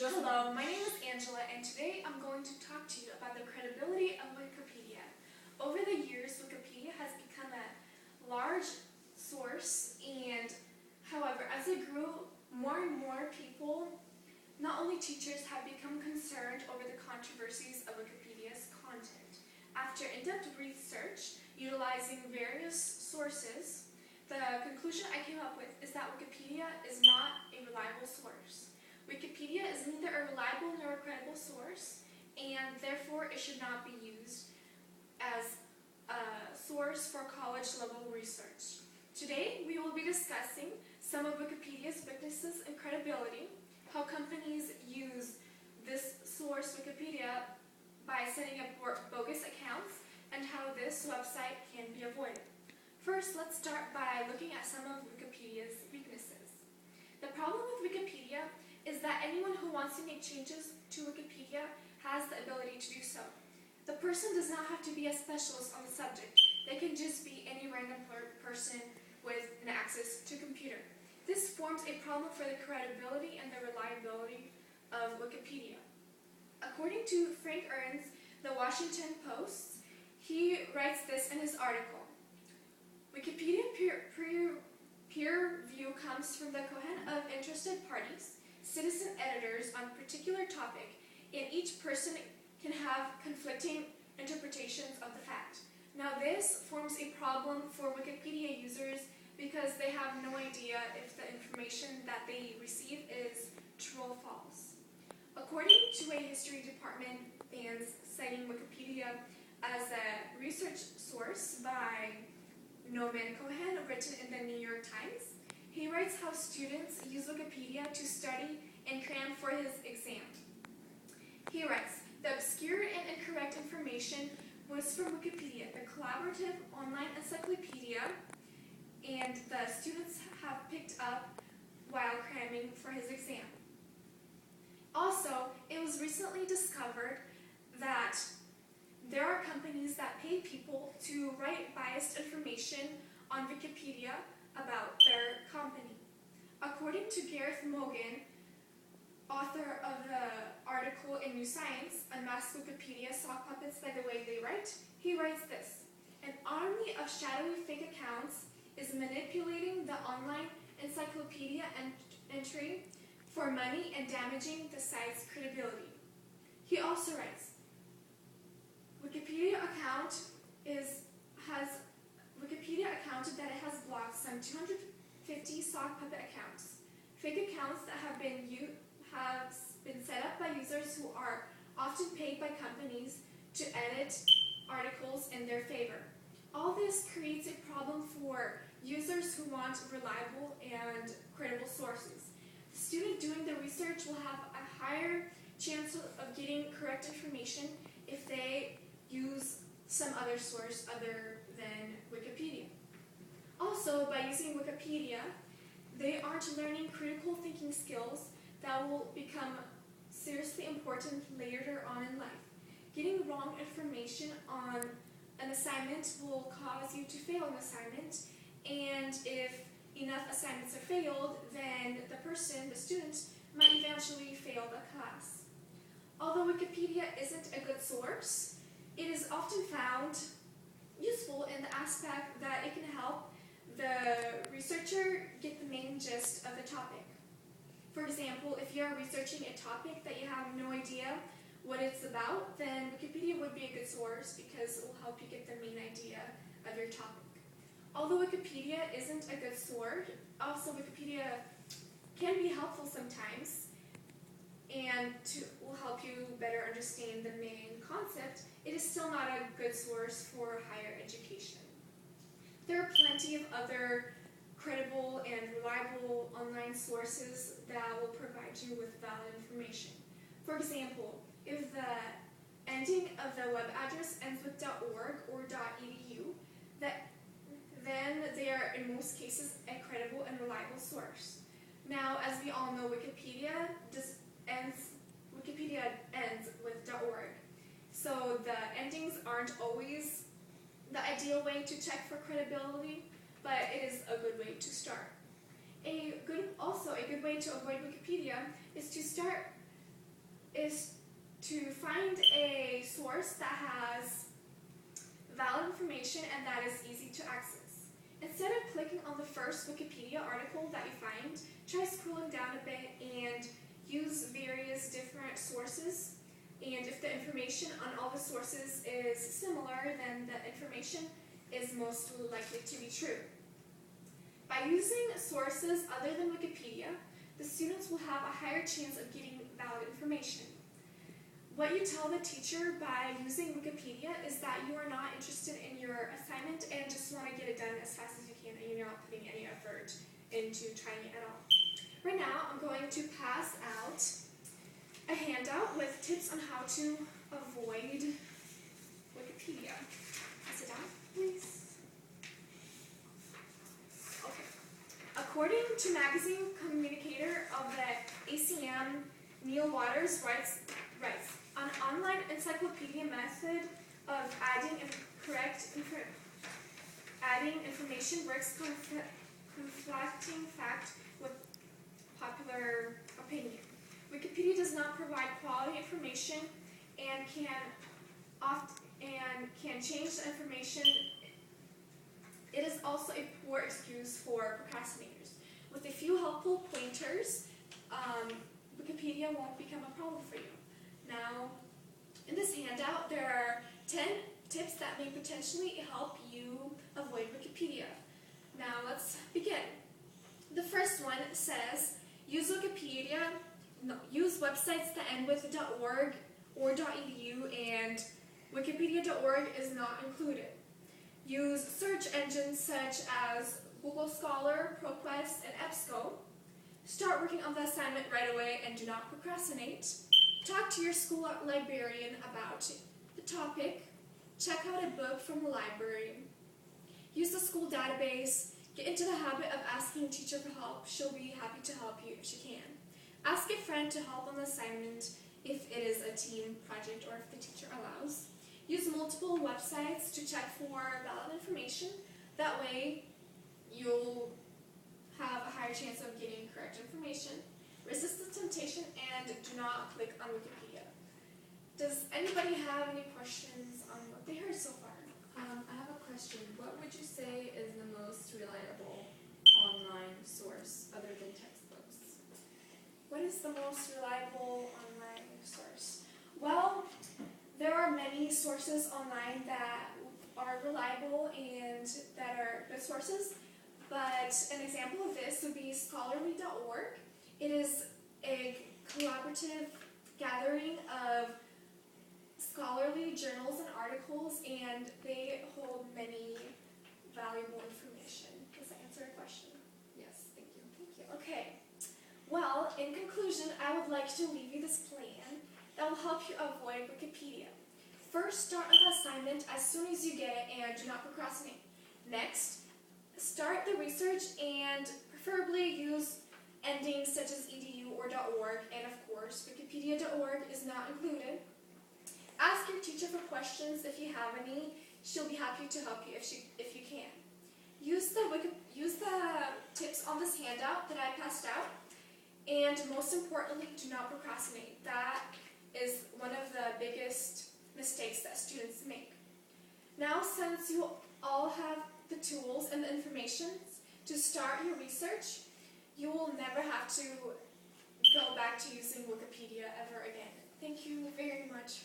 Hello, my name is Angela, and today I'm going to talk to you about the credibility of Wikipedia. Over the years, Wikipedia has become a large source, and however, as it grew, more and more people, not only teachers, have become concerned over the controversies of Wikipedia's content. After in-depth research, utilizing various sources, the conclusion I came up with is that Wikipedia is not a reliable source. Wikipedia is neither a reliable nor a credible source, and therefore it should not be used as a source for college-level research. Today, we will be discussing some of Wikipedia's weaknesses and credibility, how companies use this source, Wikipedia, by setting up bogus accounts, and how this website can be avoided. First, let's start by looking at some of Wikipedia's weaknesses. The problem with Wikipedia is that anyone who wants to make changes to Wikipedia has the ability to do so. The person does not have to be a specialist on the subject. They can just be any random person with an access to a computer. This forms a problem for the credibility and the reliability of Wikipedia. According to Frank Ernst, the Washington Post, he writes this in his article. Wikipedia peer review comes from the cohort of interested parties, citizen editors on a particular topic, and each person can have conflicting interpretations of the fact. Now this forms a problem for Wikipedia users because they have no idea if the information that they receive is true or false. According to a history department and citing Wikipedia as a research source by Norman Cohen, written in the New York Times, he writes how students use Wikipedia to study and cram for his exam. He writes, the obscure and incorrect information was from Wikipedia, a collaborative online encyclopedia, and the students have picked up while cramming for his exam. Also, it was recently discovered that there are companies that pay people to write biased information on Wikipedia about their company. According to Gareth Morgan, author of the article in New Science, Unmasked Wikipedia, Sock Puppets by the Way They Write, he writes this: an army of shadowy fake accounts is manipulating the online encyclopedia entry for money and damaging the site's credibility. He also writes, Wikipedia accounted that it has blocked some 250 sock puppet accounts, fake accounts that have been set up by users who are often paid by companies to edit articles in their favor. All this creates a problem for users who want reliable and credible sources. The student doing the research will have a higher chance of getting correct information if they use some other source other than Wikipedia. Also, by using Wikipedia, they aren't learning critical thinking skills that will become seriously important later on in life. Getting wrong information on an assignment will cause you to fail an assignment, and if enough assignments are failed, then the student, might eventually fail the class. Although Wikipedia isn't a good source, it is often found useful in the aspect that it can help the researcher get the main gist of the topic. For example, if you're researching a topic that you have no idea what it's about, then Wikipedia would be a good source because it will help you get the main idea of your topic. Although Wikipedia isn't a good source, also Wikipedia can be helpful sometimes and will help you better understand the main concept. It is still not a good source for higher education. There are plenty of other credible and reliable online sources that will provide you with valid information. For example, if the ending of the web address ends with .org or .edu, then they are in most cases a credible and reliable source. Now, as we all know, Wikipedia ends with .org. So the endings aren't always the ideal way to check for credibility, but it is a good way to start. A good way to avoid Wikipedia is to start to find a source that has valid information and that is easy to access. Instead of clicking on the first Wikipedia article that you find, try scrolling down a bit and use various different sources. And if the information on all the sources is similar, then the information is most likely to be true. By using sources other than Wikipedia, the students will have a higher chance of getting valid information. What you tell the teacher by using Wikipedia is that you are not interested in your assignment and just want to get it done as fast as you can, and you're not putting any effort into trying it at all. Right now, I'm going to pass out a handout with tips on how to avoid Wikipedia. Pass it down, please. Okay. According to magazine communicator of the ACM, Neil Waters writes, an online encyclopedia method of adding information breaks conflicting fact with popular opinion. Wikipedia does not provide quality information and can change the information. It is also a poor excuse for procrastinators. With a few helpful pointers, Wikipedia won't become a problem for you. Now, in this handout, there are 10 tips that may potentially help you avoid Wikipedia. Now, let's begin. The first one says, use websites that end with .org or .edu, and Wikipedia.org is not included. Use search engines such as Google Scholar, ProQuest, and EBSCO. Start working on the assignment right away and do not procrastinate. Talk to your school librarian about the topic. Check out a book from the library. Use the school database. Get into the habit of asking a teacher for help. She'll be happy to help you if she can. Ask a friend to help on the assignment if it is a team project or if the teacher allows. Use multiple websites to check for valid information. That way, you'll have a higher chance of getting correct information. Resist the temptation and do not click on Wikipedia. Does anybody have any questions on what they heard so far? I have a question. What would you say is the most reliable online source other than textbooks? What is the most reliable online source? Well, there are many sources online that are reliable and that are good sources, but an example of this would be scholarly.org. It is a collaborative gathering of scholarly journals and articles, and they hold many valuable information. Does that answer your question? Yes, thank you. Thank you. Okay. Well, in conclusion, I would like to leave you this plan that will help you avoid Wikipedia. First, start on the assignment as soon as you get it and do not procrastinate. Next, start the research and preferably use endings such as edu or .org, and of course, Wikipedia.org is not included. Ask your teacher for questions if you have any. She'll be happy to help you if you can. Use the tips on this handout that I passed out, and most importantly, do not procrastinate. That is one of the biggest mistakes that students make. Now, since you all have the tools and the information to start your research, you will never have to go back to using Wikipedia ever again. Thank you very much